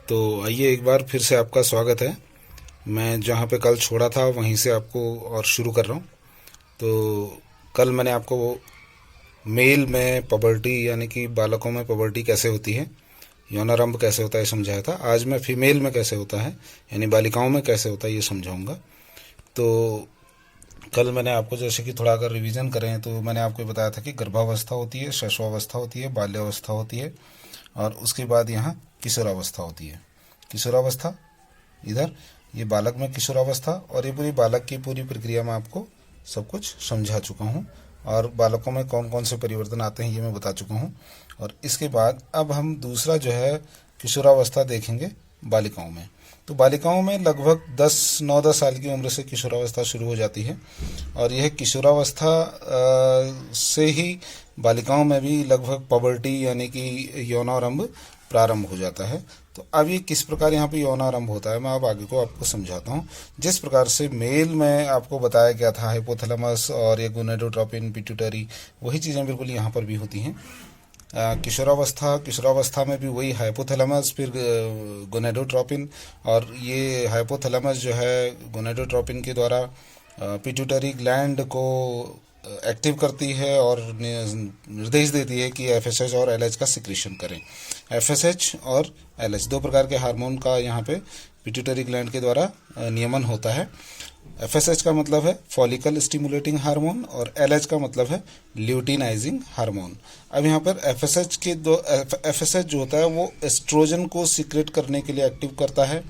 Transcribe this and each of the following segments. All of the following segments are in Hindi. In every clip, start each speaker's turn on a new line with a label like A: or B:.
A: तो आइए, एक बार फिर से आपका स्वागत है। मैं जहाँ पे कल छोड़ा था वहीं से आपको और शुरू कर रहा हूँ। तो कल मैंने आपको मेल में पबर्टी यानी कि बालकों में पबर्टी कैसे होती है, यौनारंभ कैसे होता है समझाया था। आज मैं फीमेल में कैसे होता है यानी बालिकाओं में कैसे होता है ये समझाऊंगा। तो कल मैंने आपको जैसे कि थोड़ा अगर रिवीजन करें तो मैंने आपको बताया था कि गर्भावस्था होती है, शैशवावस्था होती है, बाल्यावस्था होती है और उसके बाद यहाँ किशोरावस्था होती है। किशोरावस्था इधर, ये बालक में किशोरावस्था, और ये पूरी बालक की पूरी प्रक्रिया में आपको सब कुछ समझा चुका हूँ और बालकों में कौन कौन से परिवर्तन आते हैं ये मैं बता चुका हूँ। और इसके बाद अब हम दूसरा जो है किशोरावस्था देखेंगे बालिकाओं में। तो बालिकाओं में लगभग 9-10 साल की उम्र से किशोरावस्था शुरू हो जाती है और यह किशोरावस्था से ही बालिकाओं में भी लगभग पबर्टी यानी कि यौनारंभ प्रारंभ हो जाता है। तो अब ये किस प्रकार यहाँ पे यौनारंभ होता है मैं अब आगे को आपको समझाता हूँ। जिस प्रकार से मेल में आपको बताया गया था हाइपोथैलेमस और ये गोनेडोट्रोपिन, पिट्यूटरी, वही चीज़ें बिल्कुल यहाँ पर भी होती हैं। किशोरावस्था में भी वही हाइपोथैलेमस, फिर गोनेडोट्रोपिन, और ये हाइपोथैलेमस जो है गोनेडोट्रोपिन के द्वारा पिट्यूटरी ग्लैंड को एक्टिव करती है और निर्देश देती है कि एफएसएच और एलएच का सिक्रीशन करें। एफएसएच और एलएच दो प्रकार के हार्मोन का यहाँ पे पिट्यूटरी ग्लैंड के द्वारा नियमन होता है। एफएसएच का मतलब है फॉलिकल स्टिमुलेटिंग हार्मोन और एलएच का मतलब है ल्यूटिनाइजिंग हार्मोन। अब यहाँ पर एफएसएच जो होता है वो एस्ट्रोजन को सीक्रेट करने के लिए एक्टिव करता है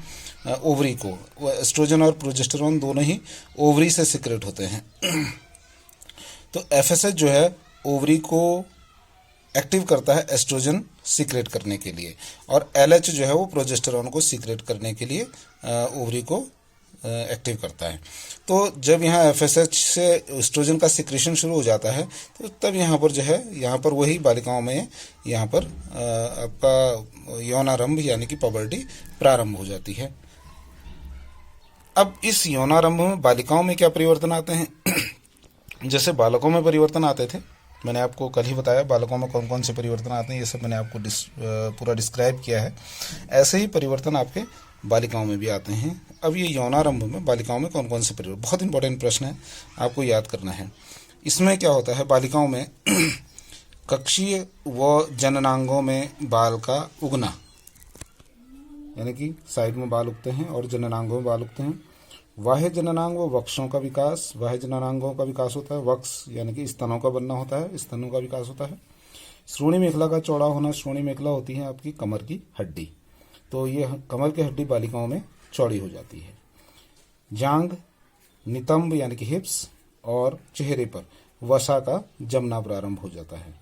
A: ओवरी को। एस्ट्रोजन और प्रोजेस्टेरोन दोनों ही ओवरी से सीक्रेट होते हैं। तो एफएसएच जो है ओवरी को एक्टिव करता है एस्ट्रोजन सीक्रेट करने के लिए, और एलएच जो है वो प्रोजेस्टेरोन को सीक्रेट करने के लिए ओवरी को एक्टिव करता है। तो जब यहाँ एफएसएच से एस्ट्रोजन का सिक्रेशन शुरू हो जाता है तो तब यहाँ पर जो है यहाँ पर वही बालिकाओं में यहाँ पर आपका यौनारंभ यानी कि पबर्टी प्रारंभ हो जाती है। अब इस यौनारंभ में बालिकाओं में क्या परिवर्तन आते हैं जैसे बालकों में परिवर्तन आते थे, मैंने आपको कल ही बताया बालकों में कौन कौन से परिवर्तन आते हैं, ये सब मैंने आपको पूरा डिस्क्राइब किया है। ऐसे ही परिवर्तन आपके बालिकाओं में भी आते हैं। अब ये यौनारंभ में बालिकाओं में कौन कौन से परिवर्तन, बहुत इंपॉर्टेंट प्रश्न है, आपको याद करना है। इसमें क्या होता है बालिकाओं में कक्षीय व जननांगों में बाल का उगना, यानी कि साइड में बाल उगते हैं और जननांगों में बाल उगते हैं। बाह्य जननांग व वक्षों का विकास, बाह्य जननांगों का विकास होता है। वक्ष यानी कि स्तनों का बनना होता है, स्तनों का विकास होता है। श्रोणी मेखला का चौड़ा होना, श्रोणी मेखला होती है आपकी कमर की हड्डी, तो ये कमर की हड्डी बालिकाओं में चौड़ी हो जाती है। जांघ, नितंब यानी कि हिप्स, और चेहरे पर वसा का जमना प्रारंभ हो जाता है।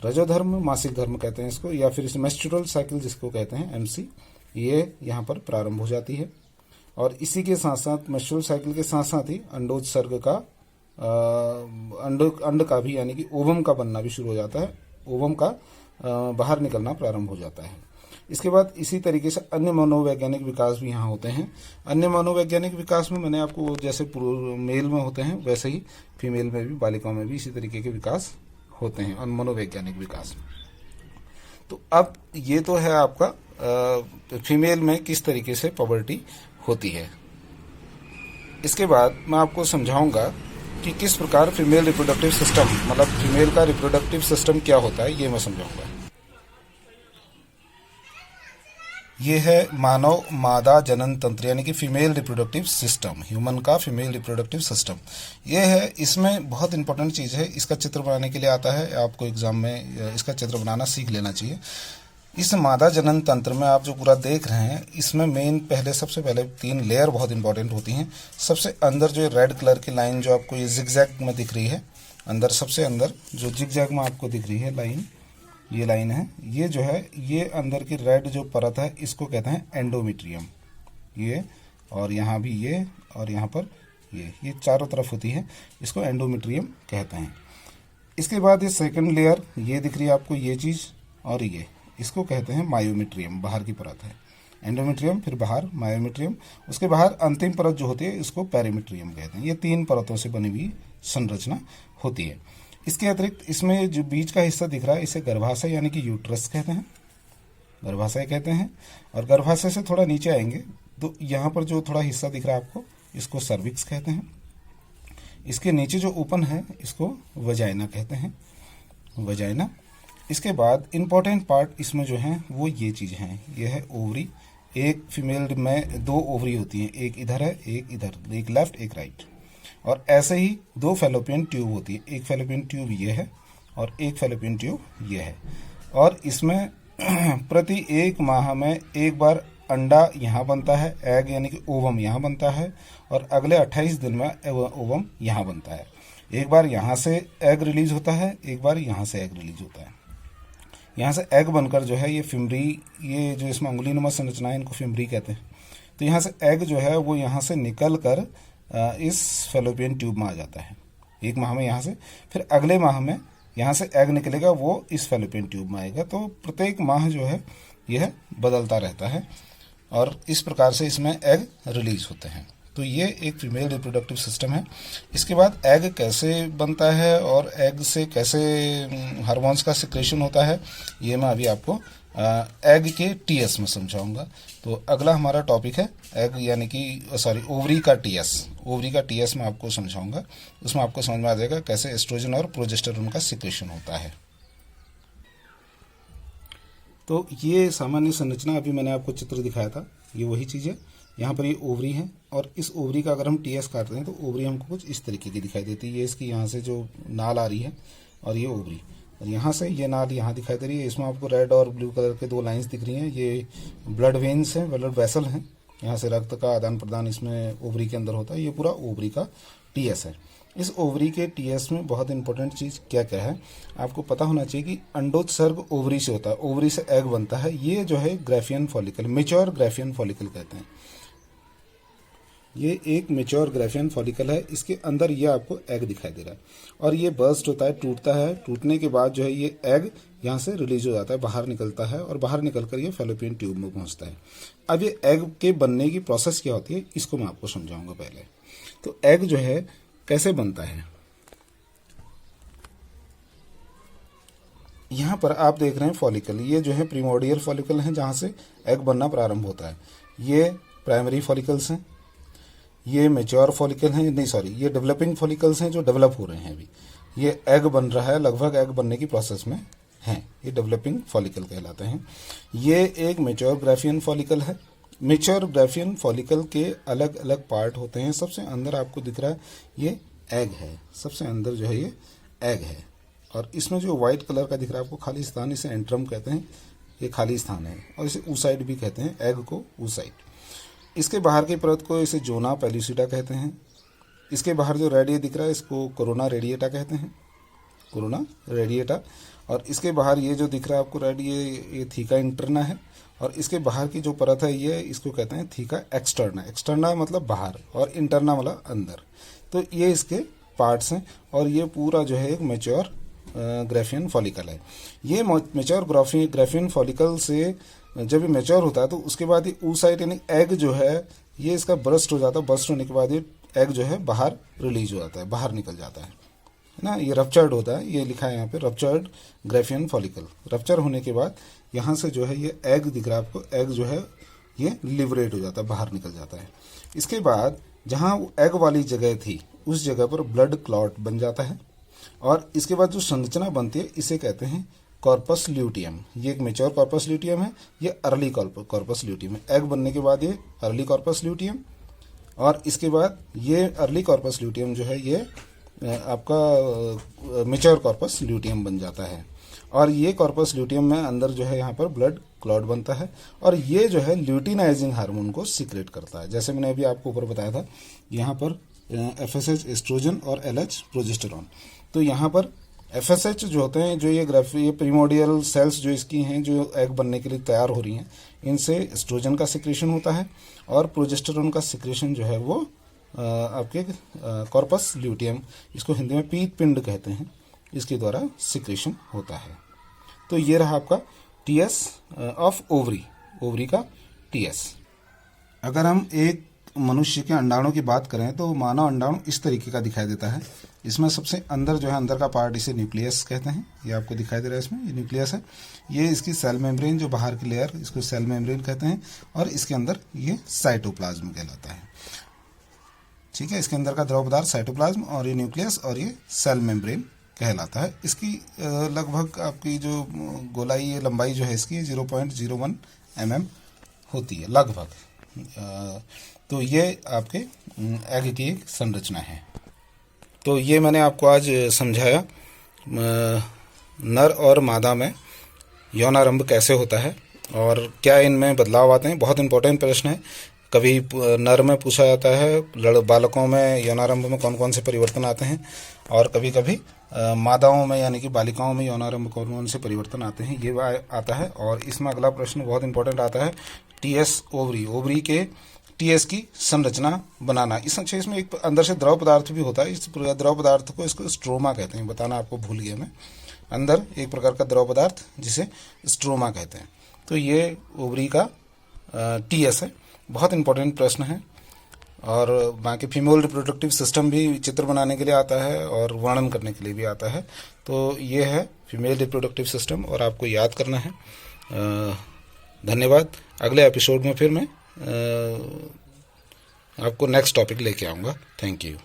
A: रजोधर्म, मासिक धर्म कहते हैं इसको, या फिर मेंस्ट्रुअल साइकिल जिसको कहते हैं एमसी, ये यहाँ पर प्रारंभ हो जाती है। और इसी के साथ साथ मेंस्ट्रुअल साइकिल के साथ साथ ही अंडोत्सर्ग का अंड का भी यानी कि ओवम का बनना भी शुरू हो जाता है। ओवम का बाहर निकलना प्रारंभ हो जाता है। इसके बाद इसी तरीके से अन्य मनोवैज्ञानिक विकास भी यहाँ होते हैं। अन्य मनोवैज्ञानिक विकास में मैंने आपको जैसे मेल में होते हैं वैसे ही फीमेल में भी, बालिकाओं में भी इसी तरीके के विकास होते हैं और मनोवैज्ञानिक विकास। तो अब ये तो है आपका फीमेल में किस तरीके से पबर्टी होती है। इसके बाद मैं आपको समझाऊंगा कि किस प्रकार फीमेल रिप्रोडक्टिव सिस्टम, मतलब फीमेल का रिप्रोडक्टिव सिस्टम क्या होता है, ये मैं समझाऊंगा। ये है मानव मादा जनन तंत्र यानी कि फीमेल रिप्रोडक्टिव सिस्टम, ह्यूमन का फीमेल रिप्रोडक्टिव सिस्टम ये है। इसमें बहुत इंपॉर्टेंट चीज़ है, इसका चित्र बनाने के लिए आता है, आपको एग्जाम में इसका चित्र बनाना सीख लेना चाहिए। इस मादा जनन तंत्र में आप जो पूरा देख रहे हैं इसमें मेन सबसे पहले 3 लेयर बहुत इंपॉर्टेंट होती हैं। सबसे अंदर जो रेड कलर की लाइन जो आपको ये जिगजैग में दिख रही है, अंदर सबसे अंदर जो जिगजैग में आपको दिख रही है लाइन, ये लाइन है, ये जो है ये अंदर की रेड जो परत है इसको कहते हैं एंडोमेट्रियम। ये और यहाँ भी ये और यहाँ पर ये चारों तरफ होती है, इसको एंडोमेट्रियम कहते हैं। इसके बाद ये सेकंड लेयर ये दिख रही है आपको, ये चीज़ और ये, इसको कहते हैं मायोमेट्रियम, बाहर की परत है। एंडोमेट्रियम, फिर बाहर मायोमेट्रियम, उसके बाहर अंतिम परत जो होती है इसको पेरीमेट्रियम कहते हैं। ये 3 परतों से बनी हुई संरचना होती है। इसके अतिरिक्त इसमें जो बीच का हिस्सा दिख रहा है इसे गर्भाशय यानी कि यूट्रस कहते हैं। गर्भाशय कहते हैं। और गर्भाशय से थोड़ा नीचे आएंगे तो यहाँ पर जो थोड़ा हिस्सा दिख रहा है आपको, इसको सर्विक्स कहते हैं। इसके नीचे जो ओपन है इसको वजाइना कहते हैं, वजाइना। इसके बाद इम्पोर्टेंट पार्ट इसमें जो है वो ये चीज़ है, ये है ओवरी। एक फीमेल में 2 ओवरी होती हैं, एक इधर है एक इधर, एक लेफ्ट एक राइट। और ऐसे ही 2 फैलोपियन ट्यूब होती है, एक फैलोपियन ट्यूब ये है और एक फैलोपियन ट्यूब ये है। और इसमें प्रति 1 माह में एक बार अंडा यहाँ बनता है, एग यानी कि ओवम यहाँ बनता है, और अगले 28 दिन में ओवम यहाँ बनता है। एक बार यहाँ से एग रिलीज होता है, एक बार यहाँ से एग रिलीज होता है। यहाँ से एग बनकर जो है ये फिमरी, ये जो इसमें अंगुलीनुमा संरचना है इनको फिमरी कहते हैं। तो यहाँ से एग जो है वो यहाँ से निकल कर इस फैलोपियन ट्यूब में आ जाता है 1 माह में यहाँ से। फिर अगले माह में यहाँ से एग निकलेगा, वो इस फैलोपियन ट्यूब में आएगा। तो प्रत्येक माह जो है यह बदलता रहता है और इस प्रकार से इसमें एग रिलीज होते हैं। तो ये एक फीमेल रिप्रोडक्टिव सिस्टम है। इसके बाद एग कैसे बनता है और एग से कैसे हार्मोन्स का सिक्रेशन होता है, ये मैं अभी आपको एग के टीएस में समझाऊंगा। तो अगला हमारा टॉपिक है एग यानी कि ओवरी का टीएस। ओवरी का टीएस में आपको समझाऊंगा, उसमें आपको समझ में आ जाएगा कैसे एस्ट्रोजन और प्रोजेस्टेरोन का सिक्रेशन होता है। तो ये सामान्य संरचना अभी मैंने आपको चित्र दिखाया था, ये वही चीज़ है। यहाँ पर ये ओवरी है और इस ओवरी का अगर हम टीएस काटते हैं तो ओवरी हमको कुछ इस तरीके की दिखाई देती है। ये इसकी यहाँ से जो नाल आ रही है और ये ओवरी, और यहाँ से ये नाल यहाँ दिखाई दे रही है। इसमें आपको रेड और ब्लू कलर के 2 लाइंस दिख रही हैं, ये ब्लड वेन्स हैं, ब्लड वेसल हैं। यहाँ से रक्त का आदान प्रदान इसमें ओवरी के अंदर होता है। ये पूरा ओवरी का टीएस है। इस ओवरी के टीएस में बहुत इंपॉर्टेंट चीज़ क्या क्या है आपको पता होना चाहिए कि अंडोत्सर्ग ओवरी से होता है, ओवरी से एग बनता है। ये जो है Graafian follicle, mature Graafian follicle कहते हैं। ये एक मेच्योर ग्राफियन फॉलिकल है, इसके अंदर ये आपको एग दिखाई दे रहा है और ये बर्स्ट होता है, टूटता है। टूटने के बाद जो है ये एग यहाँ से रिलीज हो जाता है, बाहर निकलता है और बाहर निकलकर ये फैलोपियन ट्यूब में पहुँचता है। अब ये एग के बनने की प्रोसेस क्या होती है इसको मैं आपको समझाऊंगा पहले। तो एग जो है कैसे बनता है, यहाँ पर आप देख रहे हैं फॉलिकल, ये जो है प्रीमोर्डियल फॉलिकल है जहाँ से एग बनना प्रारंभ होता है। ये प्राइमरी फॉलिकल्स हैं, ये मेच्योर फॉलिकल हैं, नहीं सॉरी, ये डेवलपिंग फॉलिकल्स हैं जो डेवलप हो रहे हैं अभी। ये एग बन रहा है, लगभग एग बनने की प्रोसेस में है, ये डेवलपिंग फॉलिकल कहलाते हैं। ये एक मेच्योर ग्राफियन फॉलिकल है। मेच्योर ग्राफियन फॉलिकल के अलग अलग पार्ट होते हैं। सबसे अंदर आपको दिख रहा है ये एग है, सबसे अंदर जो है ये एग है। और इसमें जो व्हाइट कलर का दिख रहा है आपको खाली स्थान, इसे एंट्रम कहते हैं, ये खाली स्थान है। और इसे ऊसाइड भी कहते हैं, एग को ऊसाइड। इसके बाहर की परत को इसे जोना पेल्यूसिडा कहते हैं। इसके बाहर जो रेडिया दिख रहा है इसको कोरोना रेडिएटा कहते हैं, कोरोना रेडिएटा। और इसके बाहर ये जो दिख रहा है आपको रेड, ये थीका इंटरना है। और इसके बाहर की जो परत है ये इसको कहते हैं थीका एक्सटर्ना। एक्सटर्ना मतलब बाहर और इंटरना मतलब अंदर। तो ये इसके पार्ट्स हैं और ये पूरा जो है एक मेच्योर ग्राफियन फॉलिकल है। ये मेच्योर ग्राफियन फॉलिकल से जब ये मेच्योर होता है तो उसके बाद ये ऊसाइट यानी एग जो है ये इसका बर्स्ट हो जाता है। बर्स्ट होने के बाद ये एग जो है बाहर रिलीज हो जाता है, बाहर निकल जाता है ना। ये रप्चर्ड होता है, ये लिखा है यहाँ पे रप्चर्ड ग्राफियन फॉलिकल। रप्चर होने के बाद यहाँ से जो है ये एग दिख रहा है आपको, एग जो है ये लिबरेट हो जाता है, बाहर निकल जाता है। इसके बाद जहाँ एग वाली जगह थी उस जगह पर ब्लड क्लॉट बन जाता है। और इसके बाद जो संरचना बनती है इसे कहते हैं कॉर्पस ल्यूटियम। ये एक मेच्योर कॉर्पस ल्यूटियम है, ये अर्ली कॉर्पस ल्यूटियम है। एग बनने के बाद ये अर्ली कॉर्पस ल्यूटियम, और इसके बाद ये अर्ली कॉर्पस ल्यूटियम जो है ये आपका मेच्योर कॉर्पस ल्यूटियम बन जाता है। और ये कॉर्पस ल्यूटियम में अंदर जो है यहाँ पर ब्लड क्लॉट बनता है और ये जो है ल्यूटिनाइजिंग हार्मोन को सीक्रेट करता है। जैसे मैंने अभी आपको ऊपर बताया था, यहाँ पर FSH एस्ट्रोजन और LH प्रोजेस्टेरॉन। तो यहाँ पर FSH जो होते हैं, जो ये प्रीमोडियल सेल्स जो इसकी हैं जो एग बनने के लिए तैयार हो रही हैं, इनसे एस्ट्रोजन का सिक्रेशन होता है। और प्रोजेस्टेरॉन का सिक्रेशन जो है वो आपके कॉर्पस ल्यूटियम, इसको हिंदी में पीत पिंड कहते हैं, इसके द्वारा सिक्रेशन होता है। तो ये रहा आपका टीएस ऑफ ओवरी, ओवरी का टीएस। अगर हम एक मनुष्य के अंडाणु की बात करें तो मानव अंडाणु इस तरीके का दिखाई देता है। इसमें सबसे अंदर जो है, अंदर का पार्ट, इसे न्यूक्लियस कहते हैं। ये आपको दिखाई दे रहा है, इसमें ये न्यूक्लियस है। ये इसकी सेल मेम्ब्रेन, जो बाहर की लेयर, इसको सेल मेम्ब्रेन कहते हैं। और इसके अंदर ये साइटोप्लाज्म कहलाता है। ठीक है, इसके अंदर का द्रव पदार्थ साइटोप्लाज्म, और ये न्यूक्लियस, और ये सेल मेम्ब्रेन कहलाता है। इसकी लगभग आपकी जो गोलाई, ये लंबाई जो है इसकी 0.01 mm होती है लगभग। तो ये आपके एग की एक संरचना है। तो ये मैंने आपको आज समझाया नर और मादा में यौनारंभ कैसे होता है और क्या इनमें बदलाव आते हैं। बहुत इंपॉर्टेंट प्रश्न है। कभी नर में पूछा जाता है बालकों में यौनारंभ में कौन कौन से परिवर्तन आते हैं, और कभी कभी मादाओं में यानी कि बालिकाओं में यौनारंभ कौन कौन से परिवर्तन आते हैं, ये आता है। और इसमें अगला प्रश्न बहुत इंपॉर्टेंट आता है, टीएस ओवरी, ओवरी के टीएस की संरचना बनाना। इसमें एक अंदर से द्रव पदार्थ भी होता है। इस द्रव पदार्थ को इसको स्ट्रोमा कहते हैं। बताना आपको भूल गया मैं। अंदर एक प्रकार का द्रव पदार्थ जिसे स्ट्रोमा कहते हैं। तो ये ओवरी का टीएस है। बहुत इंपॉर्टेंट प्रश्न है। और बाकी फीमेल रिप्रोडक्टिव सिस्टम भी चित्र बनाने के लिए आता है और वर्णन करने के लिए भी आता है। तो ये है फीमेल रिप्रोडक्टिव सिस्टम, और आपको याद करना है। धन्यवाद। अगले एपिसोड में फिर मैं आपको नेक्स्ट टॉपिक लेके आऊँगा। Thank you.